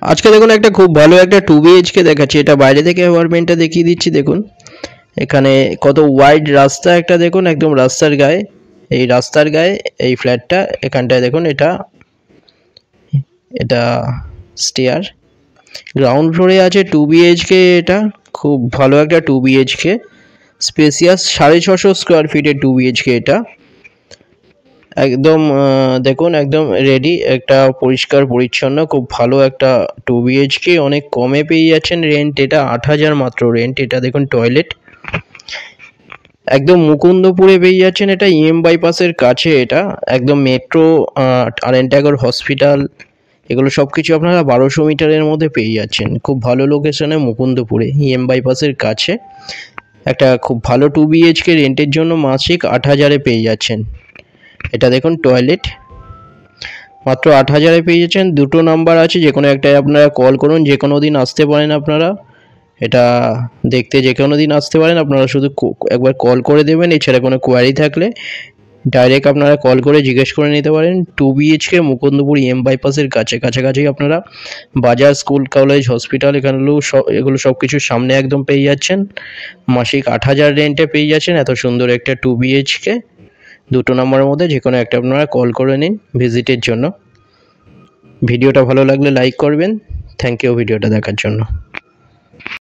আজকে দেখুন একটা খুব ভালো একটা 2 BHK দেখাচ্ছি। এটা বাইরে থেকে অ্যাপার্টমেন্টটা দেখিয়ে দিচ্ছি। দেখুন এখানে কত ওয়াইড রাস্তা, একটা দেখুন একদম রাস্তার গায়ে, এই রাস্তার গায়ে এই ফ্ল্যাটটা। এখানটায় দেখুন এটা এটা স্টেয়ার, গ্রাউন্ড ফ্লোরে আছে 2 BHK। এটা খুব ভালো একটা 2 BHK, স্পেসিয়াস 650 স্কোয়ার ফিটের 2 BHK। এটা একদম দেখুন একদম রেডি, একটা পরিষ্কার পরিচ্ছন্ন খুব ভালো একটা 2 BHK, অনেক কমে পেয়ে যাচ্ছেন রেন্ট। এটা 8,000 মাত্র রেন্ট। এটা দেখুন টয়লেট, একদম মুকুন্দপুরে পেয়ে যাচ্ছেন। এটা বাইপাসের কাছে, এটা একদম মেট্রো আরএন-টাগর হসপিটাল, এগুলো সব কিছু আপনারা 1200 মিটারের মধ্যে পেয়ে যাচ্ছেন। খুব ভালো লোকেশনে মুকুন্দপুরে, বাইপাসের কাছে একটা খুব ভালো 2 BHK রেন্টের জন্য মাসিক 8,000-এ পেয়ে যাচ্ছেন। এটা দেখুন টয়লেট, মাত্র 8,000-এ পেয়ে যাচ্ছেন। দুটো নাম্বার আছে, যে কোনো একটাই আপনারা কল করুন। যে কোনো দিন আসতে পারেন আপনারা, এটা দেখতে যে কোনো দিন আসতে পারেন। আপনারা শুধু একবার কল করে দেবেন। এছাড়া কোনো কোয়ারি থাকলে ডাইরেক্ট আপনারা কল করে জিজ্ঞেস করে নিতে পারেন। 2 BHK মুকুন্দপুর বাইপাসের কাছাকাছি আপনারা বাজার, স্কুল, কলেজ, হসপিটাল, এগুলো সব কিছুর সামনে একদম পেয়ে যাচ্ছেন। মাসিক 8,000 রেন্টে পেয়ে যাচ্ছেন এত সুন্দর একটা 2 BHK। দুটো নম্বরের মধ্যে যে কোনো একটা আপনারা কল করে নিন ভিজিটের জন্য। ভিডিওটা ভালো লাগলে লাইক করবেন। থ্যাংক ইউ ভিডিওটা দেখার জন্য।